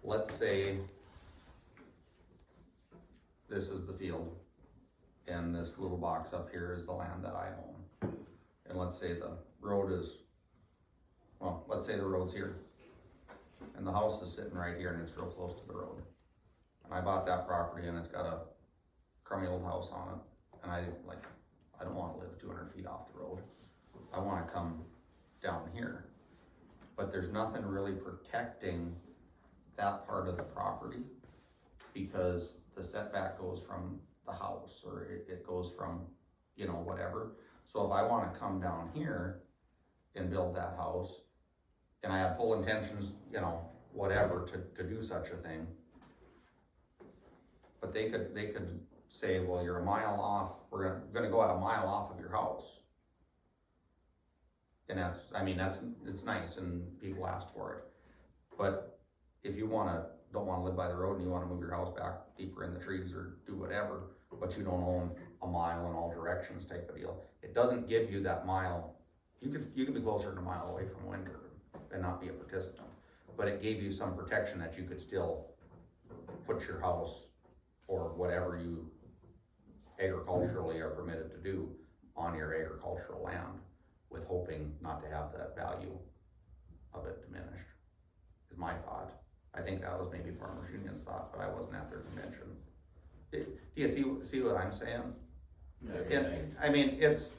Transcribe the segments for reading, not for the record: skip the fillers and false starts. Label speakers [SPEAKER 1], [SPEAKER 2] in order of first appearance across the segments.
[SPEAKER 1] let's say this is the field, and this little box up here is the land that I own. And let's say the road is, well, let's say the road's here, and the house is sitting right here and it's real close to the road. And I bought that property and it's got a crummy old house on it, and I don't wanna live 200 feet off the road. I wanna come down here. But there's nothing really protecting that part of the property, because the setback goes from the house, or it goes from, you know, whatever. So if I wanna come down here and build that house, and I have full intentions, you know, whatever, to do such a thing, but they could say, well, you're a mile off, we're gonna go at a mile off of your house. And it's nice and people asked for it. But if you don't wanna live by the road and you wanna move your house back deeper in the trees or do whatever, but you don't own a mile in all directions type of deal, it doesn't give you that mile. You could be closer than a mile away from Winter and not be a participant, but it gave you some protection that you could still put your house or whatever you agriculturally are permitted to do on your agricultural land, with hoping not to have that value of it diminished, is my thought. I think that was maybe Farmers Union's thought, but I wasn't at their convention. Do you see what I'm saying? I mean, it's,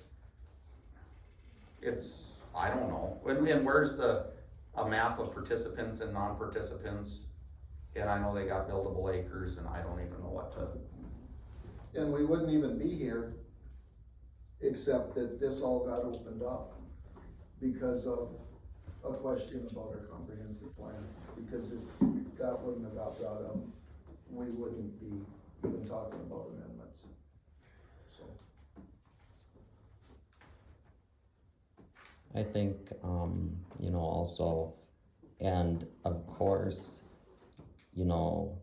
[SPEAKER 1] I don't know, and where's a map of participants and non-participants? And I know they got buildable acres, and I don't even know what to.
[SPEAKER 2] And we wouldn't even be here, except that this all got opened up because of a question about our comprehensive plan. Because if that wouldn't have got brought up, we wouldn't be even talking about amendments, so.
[SPEAKER 3] I think, you know, also, and of course, you know,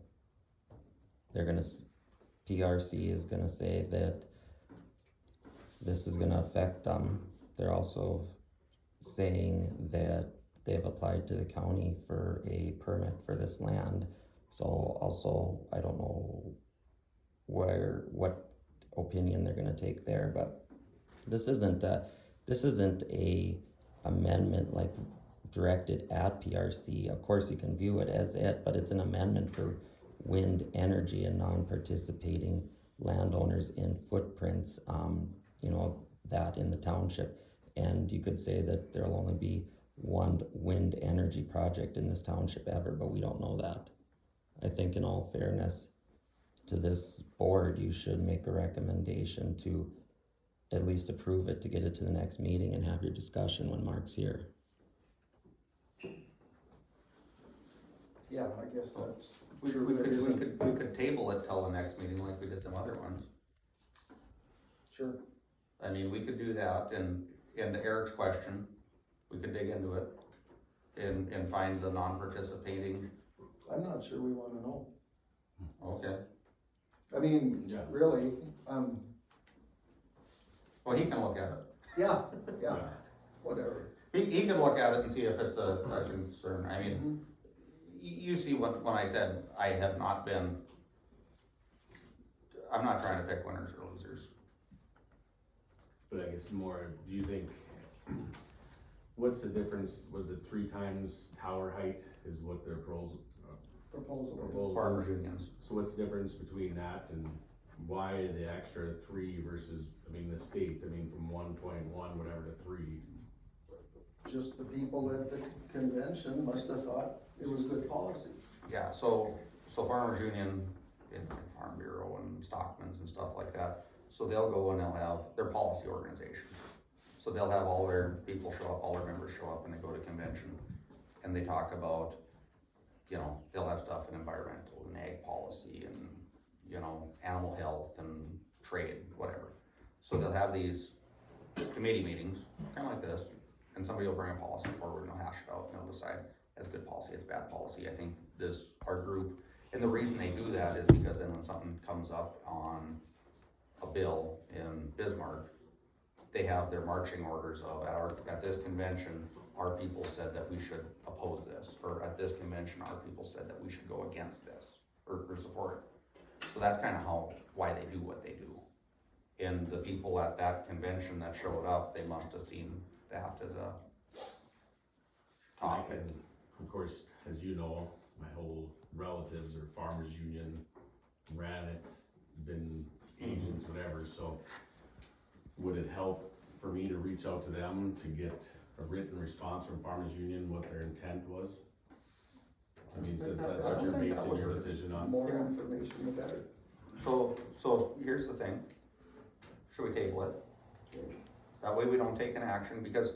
[SPEAKER 3] PRC is gonna say that this is gonna affect them. They're also saying that they've applied to the county for a permit for this land. So also, I don't know what opinion they're gonna take there, but this isn't a amendment like directed at PRC. Of course, you can view it as it, but it's an amendment for wind energy and non-participating landowners in footprints, you know, that in the township. And you could say that there'll only be one wind energy project in this township ever, but we don't know that. I think in all fairness to this board, you should make a recommendation to at least approve it, to get it to the next meeting and have your discussion when Mark's here.
[SPEAKER 2] Yeah, I guess that's
[SPEAKER 1] We could table it till the next meeting like we did them other ones.
[SPEAKER 2] sure.
[SPEAKER 1] I mean, we could do that, and to Eric's question, we could dig into it and find the non-participating.
[SPEAKER 2] I'm not sure we wanna know.
[SPEAKER 1] Okay,
[SPEAKER 2] I mean,
[SPEAKER 4] Yeah.
[SPEAKER 2] really,
[SPEAKER 1] well, he can look at it.
[SPEAKER 2] yeah, whatever.
[SPEAKER 1] He can look at it and see if it's a concern. I mean, you see when I said I have not been, I'm not trying to pick winners or losers.
[SPEAKER 4] But I guess more, do you think, what's the difference, was it 3 times tower height is what their
[SPEAKER 2] Proposal.
[SPEAKER 1] Farmers unions.
[SPEAKER 4] So what's the difference between that and why the extra 3 versus, I mean, the state, I mean, from 1.1 whatever to 3?
[SPEAKER 2] Just the people at the convention must have thought it was good policy.
[SPEAKER 1] Yeah, so Farmers Union and Farm Bureau and Stockman's and stuff like that, so they'll go and they'll have their policy organization. So they'll have all their people show up, all their members show up, and they go to convention, and they talk about, you know, they'll have stuff in environmental and ag policy and, you know, animal health and trade, whatever. So they'll have these committee meetings, kinda like this, and somebody will bring a policy forward and they'll hash it out and they'll decide that's good policy, it's bad policy. I think our group, and the reason they do that is because then when something comes up on a bill in Bismarck, they have their marching orders of at this convention, our people said that we should oppose this, or at this convention, our people said that we should go against this, or support it. So that's kinda why they do what they do. And the people at that convention that showed up, they must have seen that as a topic.
[SPEAKER 4] And of course, as you know, my whole relatives are farmers union, ran it, been agents, whatever, so would it help for me to reach out to them to get a written response from farmers union, what their intent was? I mean, since that's what you're basing your decision on.
[SPEAKER 2] More information, the better.
[SPEAKER 1] So here's the thing. Should we table it? That way we don't take an action, because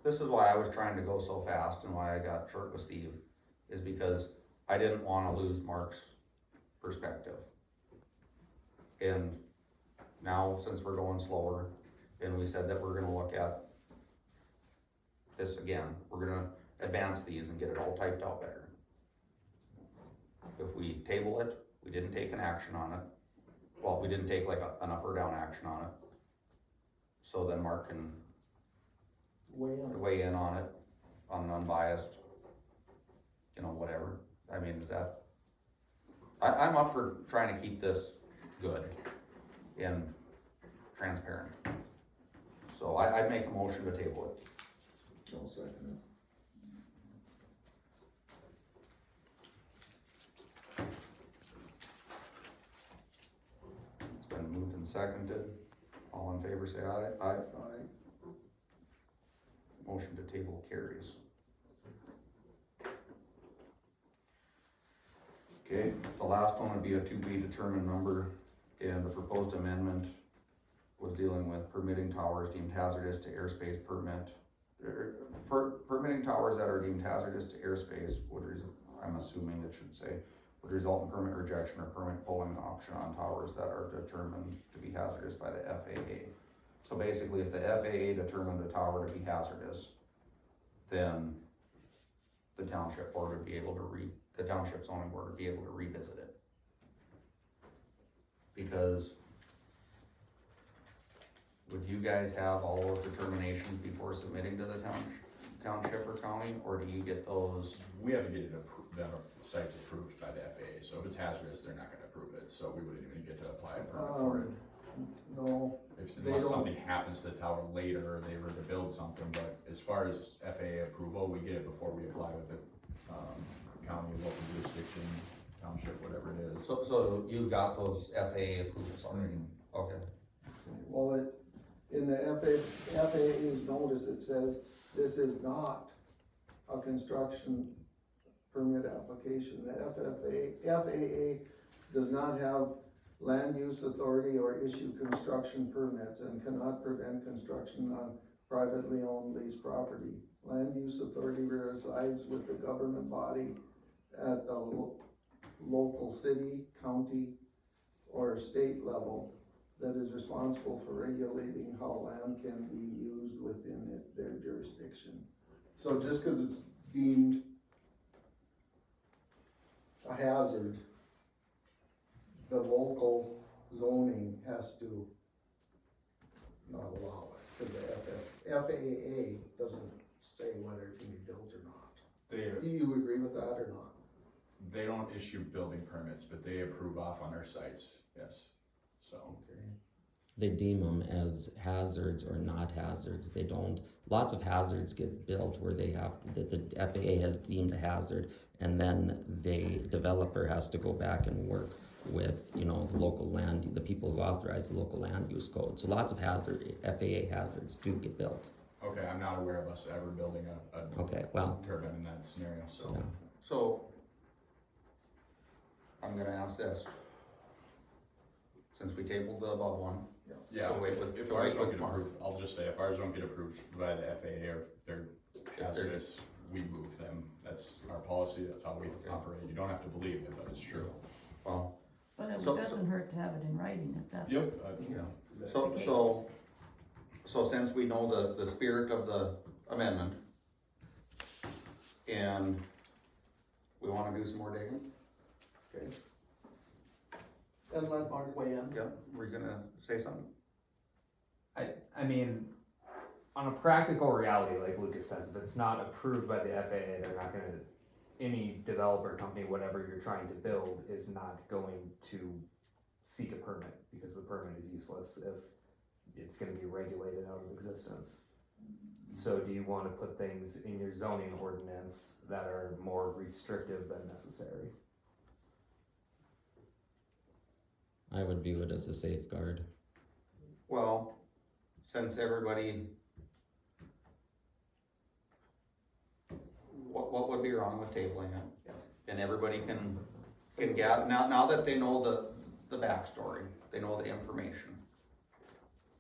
[SPEAKER 1] this is why I was trying to go so fast and why I got short with Steve, is because I didn't wanna lose Mark's perspective. And now, since we're going slower, and we said that we're gonna look at this again, we're gonna advance these and get it all typed out better. If we table it, we didn't take an action on it, well, we didn't take like an up or down action on it. So then Mark can weigh in on it, on an unbiased, whatever. I mean, is that, I'm up for trying to keep this good and transparent. So I'd make a motion to table it.
[SPEAKER 2] I'll second it.
[SPEAKER 1] It's been moved and seconded. All in favor say aye. Aye.
[SPEAKER 2] Aye.
[SPEAKER 1] Motion to table carries. Okay, the last one would be a to be determined number, and the proposed amendment was dealing with permitting towers deemed hazardous to airspace permit. Permitting towers that are deemed hazardous to airspace I'm assuming it should say, would result in permit rejection or permit pulling option on towers that are determined to be hazardous by the FAA. So basically, if the FAA determined a tower to be hazardous, then the township board would be able to the township zoning board would be able to revisit it. Because would you guys have all those determinations before submitting to the township or county, or do you get those?
[SPEAKER 5] We have to get it the site's approved by the FAA, so if it's hazardous, they're not gonna approve it, so we wouldn't even get to apply a permit for it.
[SPEAKER 2] No, they
[SPEAKER 5] Unless
[SPEAKER 2] don't-
[SPEAKER 5] something happens to the tower later, or they were to build something, but as far as FAA approval, we get it before we apply with the, county, local jurisdiction, township, whatever it is.
[SPEAKER 1] So you've got those FAA approvals already? Okay.
[SPEAKER 2] well, in the FAA's notice, it says, this is not a construction permit application. The FAA does not have land use authority or issue construction permits and cannot prevent construction on privately owned leased property. Land use authority resides with the government body at the local city, county, or state level that is responsible for regulating how land can be used within their jurisdiction. So just cause it's deemed a hazard, the local zoning has to not allow it, cause the FAA doesn't say whether it can be built or not. Do you agree with that or not?
[SPEAKER 5] They don't issue building permits, but they approve off on their sites, yes, so.
[SPEAKER 2] Okay.
[SPEAKER 3] They deem them as hazards or not hazards. They don't, lots of hazards get built where they have, the FAA has deemed a hazard, and then the developer has to go back and work with, the local land, the people who authorize the local land use code. So lots of FAA hazards do get built.
[SPEAKER 5] Okay, I'm not aware of us ever building a
[SPEAKER 3] Okay, well,
[SPEAKER 5] turbine in that scenario, so.
[SPEAKER 3] yeah.
[SPEAKER 1] So, I'm gonna ask this. Since we tabled the above one,
[SPEAKER 5] Yeah,
[SPEAKER 1] We'll wait with-
[SPEAKER 5] if
[SPEAKER 1] we'll
[SPEAKER 5] ours
[SPEAKER 1] wait
[SPEAKER 5] don't
[SPEAKER 1] with
[SPEAKER 5] get
[SPEAKER 1] Mark.
[SPEAKER 5] approved, I'll just say, if ours don't get approved by the FAA or if they're hazardous, we move them. That's our policy, that's how we operate. You don't have to believe it, but it's true.
[SPEAKER 1] well,
[SPEAKER 6] But it
[SPEAKER 1] So-
[SPEAKER 6] doesn't hurt to have it in writing if that's.
[SPEAKER 5] Yep.
[SPEAKER 1] yeah. So since we know the spirit of the amendment, and we wanna do some more digging,
[SPEAKER 2] Okay. And let Mark weigh in.
[SPEAKER 1] yeah, we're gonna say something?
[SPEAKER 7] I mean, on a practical reality, like Lucas says, if it's not approved by the FAA, they're not gonna, any developer company, whatever you're trying to build, is not going to seek a permit, because the permit is useless if it's gonna be regulated out of existence. So do you wanna put things in your zoning ordinance that are more restrictive than necessary?
[SPEAKER 3] I would view it as a safeguard.
[SPEAKER 1] Well, since everybody. What would be wrong with tabling it? And everybody can gather, now that they know the backstory, they know the information.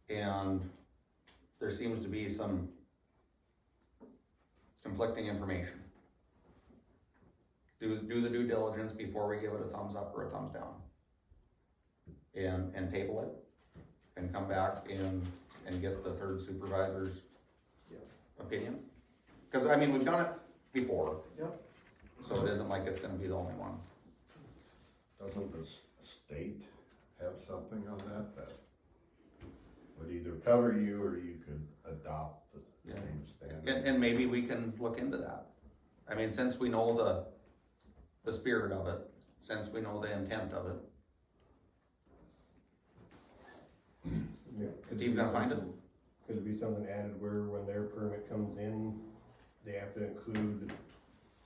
[SPEAKER 1] And there seems to be some conflicting information. Do the due diligence before we give it a thumbs up or a thumbs down. And table it, and come back and get the third supervisor's opinion. Cause I mean, we've done it before.
[SPEAKER 2] Yep.
[SPEAKER 1] So it isn't like it's gonna be the only one.
[SPEAKER 8] Doesn't the state have something on that would either cover you or you could adopt the same standard?
[SPEAKER 1] And maybe we can look into that. I mean, since we know the spirit of it, since we know the intent of it.
[SPEAKER 9] Yeah, could
[SPEAKER 1] Steve,
[SPEAKER 9] there
[SPEAKER 1] gonna
[SPEAKER 9] be
[SPEAKER 1] find it?
[SPEAKER 9] something- Could there be something added where when their permit comes in, they have to include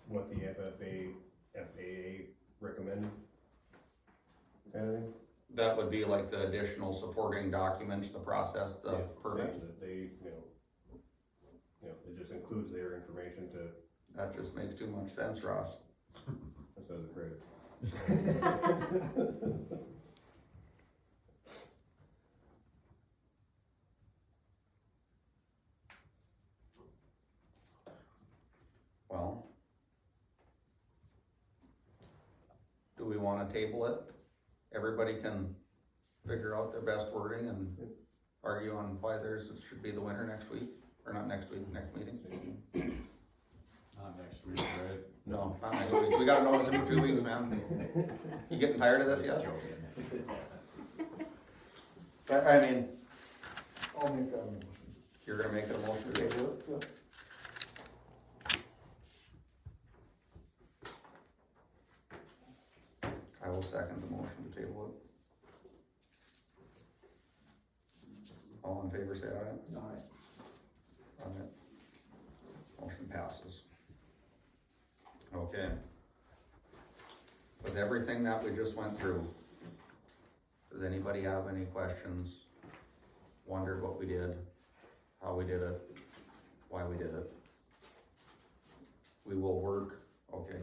[SPEAKER 9] what the FAA recommended? Kind of thing?
[SPEAKER 1] That would be like the additional supporting documents to process the
[SPEAKER 9] Yeah,
[SPEAKER 1] permit.
[SPEAKER 9] saying that they, it just includes their information to,
[SPEAKER 1] That just makes too much sense, Ross.
[SPEAKER 9] instead of the credit.
[SPEAKER 1] Well. Do we wanna table it? Everybody can figure out their best wording and argue on why theirs should be the winner next week, or not next week, next meeting?
[SPEAKER 4] Not next week, right?
[SPEAKER 1] No, not next week, we gotta notice it for 2 weeks, man. You getting tired of this yet? I mean,
[SPEAKER 2] I'll make that motion.
[SPEAKER 1] you're gonna make it a motion to table it?
[SPEAKER 2] Yep.
[SPEAKER 1] I will second the motion to table it. All in favor, say aye.
[SPEAKER 2] Aye.
[SPEAKER 1] Aye. Motion passes. Okay. With everything that we just went through, does anybody have any questions? Wondered what we did, how we did it, why we did it? We will work, okay,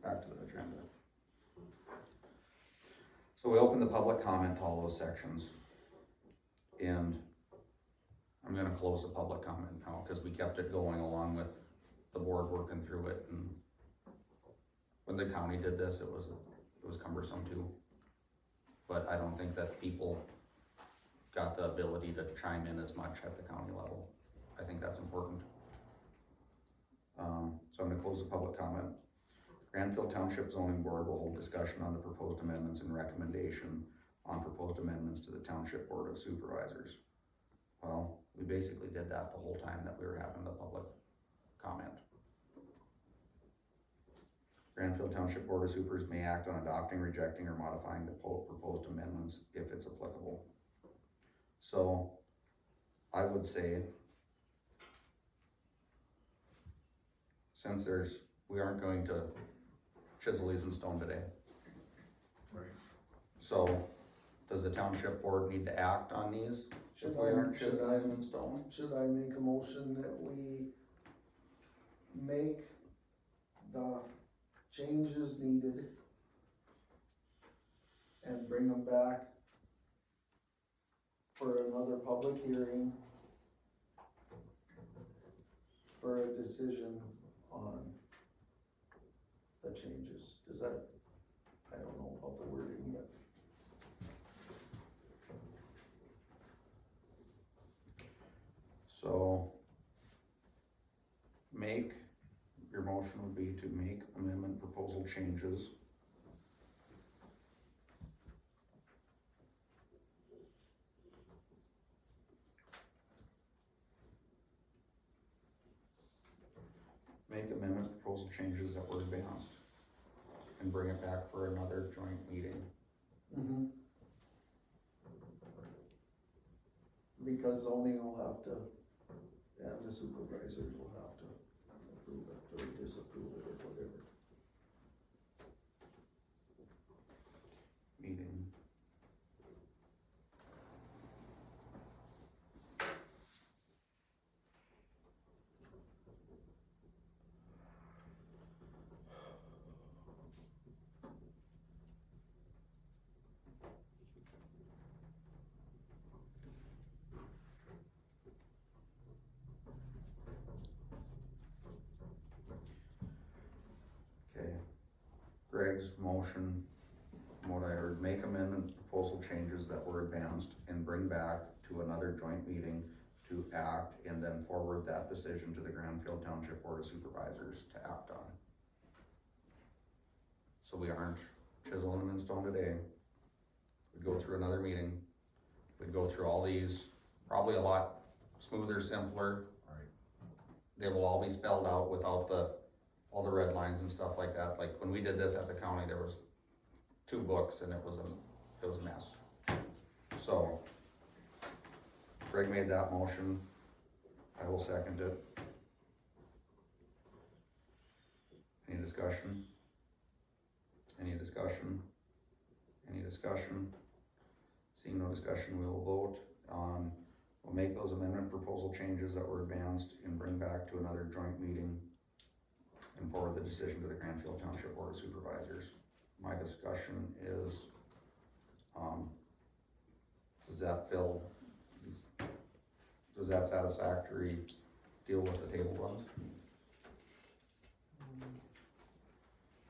[SPEAKER 1] back to the agenda. So we open the public comment to all those sections. And I'm gonna close the public comment now, cause we kept it going along with the board working through it, and when the county did this, it was cumbersome too. But I don't think that people got the ability to chime in as much at the county level. I think that's important. So I'm gonna close the public comment. Granville Township Zoning Board will hold discussion on the proposed amendments and recommendation on proposed amendments to the Township Board of Supervisors. Well, we basically did that the whole time that we were having the public comment. Granville Township Board of Supers may act on adopting, rejecting, or modifying the proposed amendments if it's applicable. So, I would say, since we aren't going to chisel these in stone today.
[SPEAKER 5] Right.
[SPEAKER 1] So, does the township board need to act on these?
[SPEAKER 2] Should
[SPEAKER 1] If we aren't
[SPEAKER 2] should
[SPEAKER 1] chiseling them in stone?
[SPEAKER 2] Should I make a motion that we make the changes needed and bring them back for another public hearing for a decision on the changes? Does that, I don't know about the wording, but
[SPEAKER 1] So, your motion would be to make amendment proposal changes. bring it back for another joint meeting.
[SPEAKER 2] Mhm. Because zoning will have to, and the supervisors will have to approve it or disapprove it or whatever.
[SPEAKER 1] Meeting. Okay, Greg's motion, from what I heard, make amendment proposal changes that were advanced and bring back to another joint meeting to act and then forward that decision to the Granfield Township Board of Supervisors to act on. So we aren't chiseling them in stone today. We'd go through another meeting, we'd go through all these, probably a lot smoother, simpler.
[SPEAKER 8] Right.
[SPEAKER 1] They will all be spelled out without all the red lines and stuff like that. Like when we did this at the county, there was 2 books and it was a mess. So Greg made that motion. I will second it. Any discussion? Any discussion? Any discussion? Seeing no discussion, we will vote on, we'll make those amendment proposal changes that were advanced and bring back to another joint meeting and forward the decision to the Granfield Township Board of Supervisors. My discussion is, does that satisfactory deal with the table ones?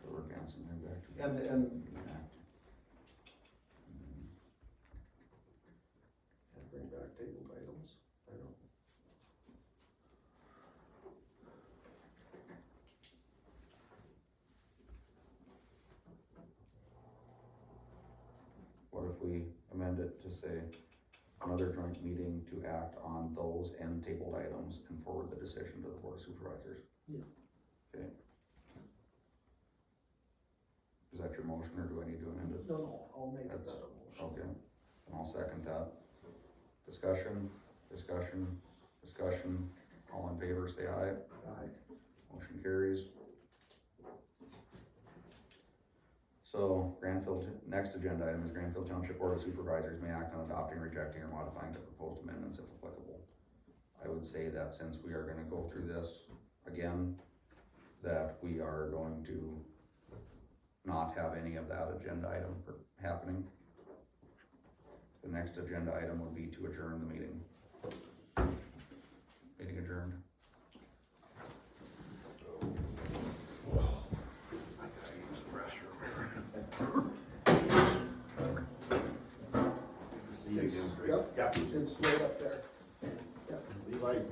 [SPEAKER 1] So we're advancing right back to.
[SPEAKER 2] And bring back tabled items, I don't.
[SPEAKER 1] What if we amend it to say another joint meeting to act on those and tabled items and forward the decision to the Board of Supervisors?
[SPEAKER 2] Yeah.
[SPEAKER 1] Okay. Is that your motion or do I need to amend it?
[SPEAKER 2] No, I'll make that a
[SPEAKER 1] That's-
[SPEAKER 2] motion.
[SPEAKER 1] Okay, and I'll second that. Discussion, discussion, discussion, all in favor, say aye.
[SPEAKER 2] Aye.
[SPEAKER 1] Motion carries. So Granfield, next agenda item is Granfield Township Board of Supervisors may act on adopting, rejecting, or modifying the proposed amendments if applicable. I would say that since we are gonna go through this again, that we are going to not have any of that agenda item happening. The next agenda item would be to adjourn the meeting. Meeting adjourned.
[SPEAKER 8] I gotta use the restroom. See you again, Greg.
[SPEAKER 2] Yep, it's right up there.
[SPEAKER 8] We like